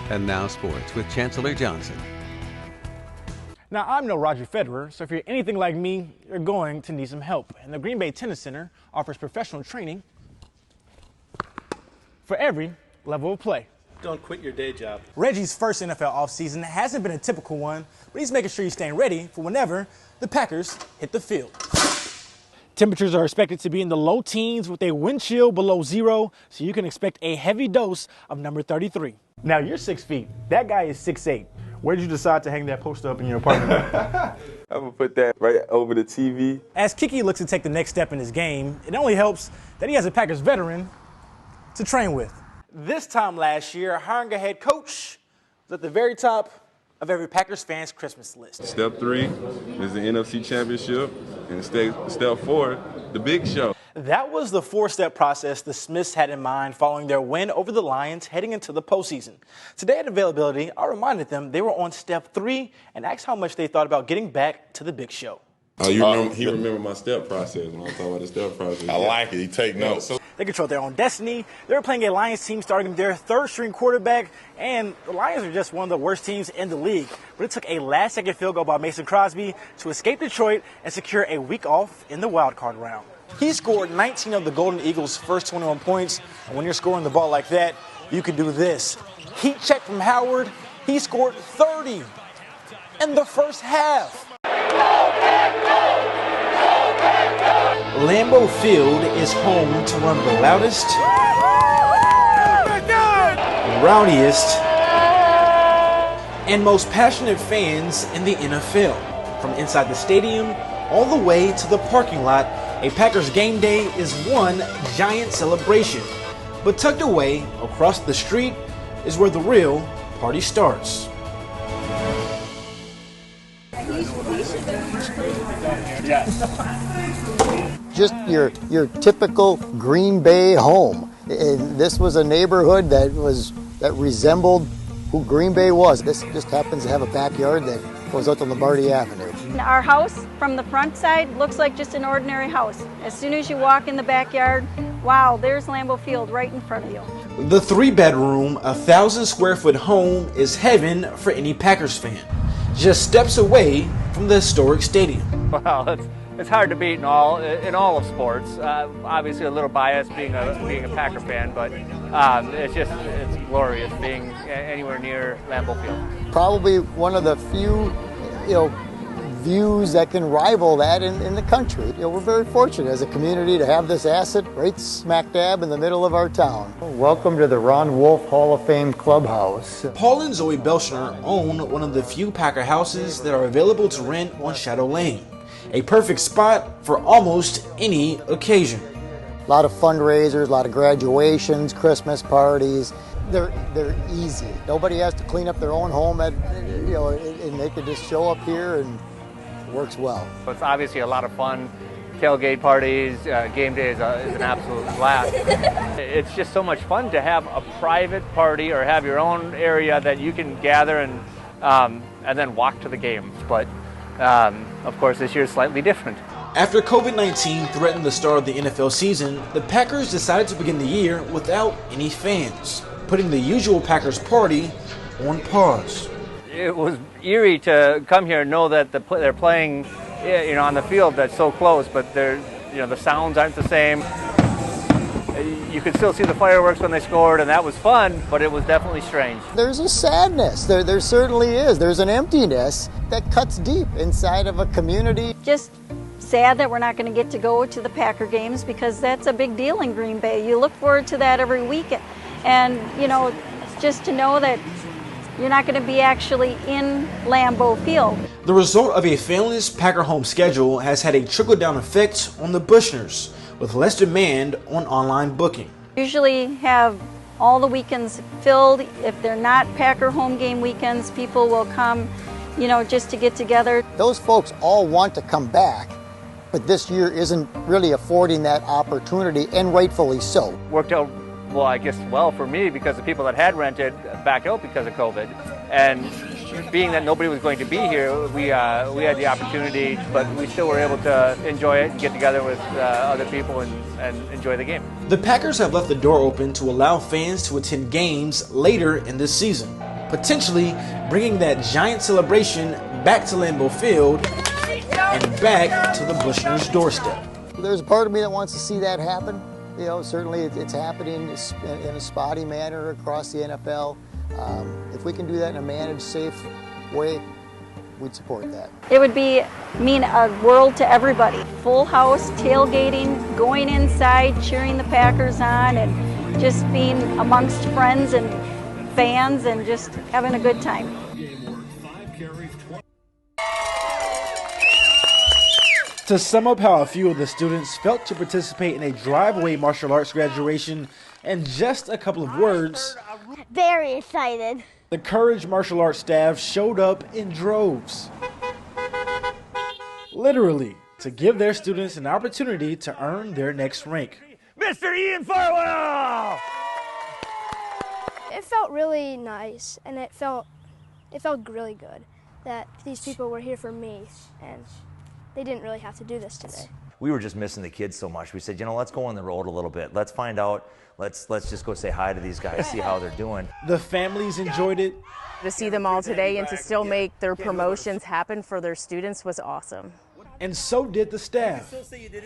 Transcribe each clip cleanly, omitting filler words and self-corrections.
And now sports with Chancellor Johnson. Now, I'm no Roger Federer, so if you're anything like me, you're going to need some help. And the Green Bay Tennis Center offers professional training for every level of play. Don't quit your day job. Reggie's first NFL offseason hasn't been a typical one, but he's making sure he's staying ready for whenever the Packers hit the field. Temperatures are expected to be in the low teens with a wind chill below zero, so you can expect a heavy dose of number 33. Now, you're 6 feet. That guy is 6'8". Where did you decide to hang that poster up in your apartment? I'm going to put that right over the TV. As Kiki looks to take the next step in his game, it only helps that he has a Packers veteran to train with. This time last year, hiring a head coach was at the very top of every Packers fan's Christmas list. Step 3 is the NFC Championship, and step 4, the big show. That was the 4-step process the Smiths had in mind following their win over the Lions heading into the postseason. Today at Availability, I reminded them they were on step 3 and asked how much they thought about getting back to the big show. He remembered my step process when I talk about the step process. I like it. He take notes. They control their own destiny. They were playing a Lions team starting their third-string quarterback, and the Lions are just one of the worst teams in the league. But it took a last-second field goal by Mason Crosby to escape Detroit and secure a week off in the wild card round. He scored 19 of the Golden Eagles' first 21 points, and when you're scoring the ball like that, you can do this. Heat check from Howard. He scored 30 in the first half. Lambeau Field is home to one of the loudest, rowdiest, and most passionate fans in the NFL. From inside the stadium all the way to the parking lot, a Packers game day is one giant celebration. But tucked away across the street is where the real party starts. Just your typical Green Bay home. And this was a neighborhood that resembled who Green Bay was. This just happens to have a backyard that goes out to Lombardi Avenue. Our house from the front side looks like just an ordinary house. As soon as you walk in the backyard, wow, there's Lambeau Field right in front of you. The 3-bedroom, 1,000-square-foot home is heaven for any Packers fan. Just steps away from the historic stadium. Well, it's hard to beat in all of sports. Obviously, a little biased being a Packer fan, but it's glorious being anywhere near Lambeau Field. Probably one of the few, views that can rival that in the country. We're very fortunate as a community to have this asset right smack dab in the middle of our town. Welcome to the Ron Wolf Hall of Fame Clubhouse. Paul and Zoe Belshner own one of the few Packer houses that are available to rent on Shadow Lane. A perfect spot for almost any occasion. A lot of fundraisers, a lot of graduations, Christmas parties. They're easy. Nobody has to clean up their own home, and they can just show up here and it works well. It's obviously a lot of fun. Tailgate parties, game day is an absolute blast. It's just so much fun to have a private party or have your own area that you can gather and then walk to the games. But of course, this year is slightly different. After COVID-19 threatened the start of the NFL season, the Packers decided to begin the year without any fans, putting the usual Packers party on pause. It was eerie to come here and know that they're playing, on the field that's so close, but the sounds aren't the same. You could still see the fireworks when they scored, and that was fun, but it was definitely strange. There's a sadness. There certainly is. There's an emptiness that cuts deep inside of a community. Just sad that we're not going to get to go to the Packer games because that's a big deal in Green Bay. You look forward to that every week, and just to know that you're not going to be actually in Lambeau Field. The result of a fairless Packer home schedule has had a trickle-down effect on the Bushners, with less demand on online booking. Usually have all the weekends filled. If they're not Packer home game weekends, people will come, just to get together. Those folks all want to come back, but this year isn't really affording that opportunity, and rightfully so. Worked out well for me because the people that had rented backed out because of COVID, and being that nobody was going to be here, we had the opportunity, but we still were able to enjoy it and get together with other people and enjoy the game. The Packers have left the door open to allow fans to attend games later in this season. potentially bringing that giant celebration back to Lambeau Field and back to the Bushners' doorstep. There's a part of me that wants to see that happen. You know, certainly it's happening in a spotty manner across the NFL. If we can do that in a managed, safe way, we'd support that. It would mean a world to everybody. Full house, tailgating, going inside, cheering the Packers on, and just being amongst friends and fans and just having a good time. To sum up how a few of the students felt to participate in a drive-away martial arts graduation in just a couple of words, very excited. The Courage Martial Arts staff showed up in droves. Literally, to give their students an opportunity to earn their next rank. Mr. Ian Farwell! It felt really nice, and it felt really good that these people were here for me, and they didn't really have to do this today. We were just missing the kids so much. We said, you know, let's go on the road a little bit. Let's find out. Let's just go say hi to these guys, see how they're doing. The families enjoyed it. To see them all today and to still make their promotions happen for their students was awesome. And so did the staff.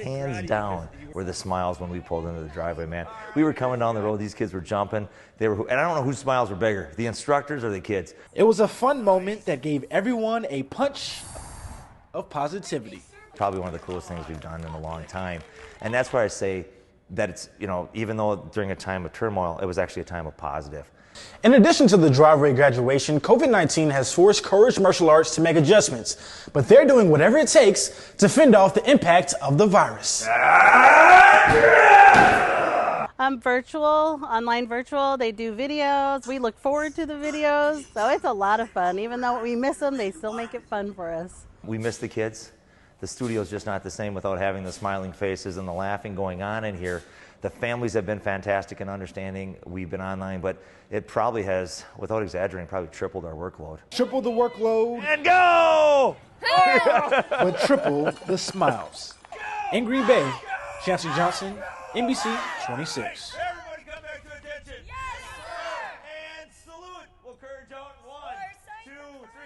Hands down were the smiles when we pulled into the driveway, man. We were coming down the road, these kids were jumping. And I don't know whose smiles were bigger, the instructors or the kids. It was a fun moment that gave everyone a punch of positivity. Probably one of the coolest things we've done in a long time. And that's why I say that it's, you know, even though during a time of turmoil, it was actually a time of positive. In addition to the driveway graduation, COVID-19 has forced Courage Martial Arts to make adjustments, but they're doing whatever it takes to fend off the impact of the virus. Virtual, online virtual, they do videos. We look forward to the videos, so it's a lot of fun. Even though we miss them, they still make it fun for us. We miss the kids. The studio's just not the same without having the smiling faces and the laughing going on in here. The families have been fantastic and understanding. We've been online, but it probably has, without exaggerating, probably tripled our workload. Triple the workload. And go! But triple the smiles. In Green Bay, Chancellor Johnson, NBC 26.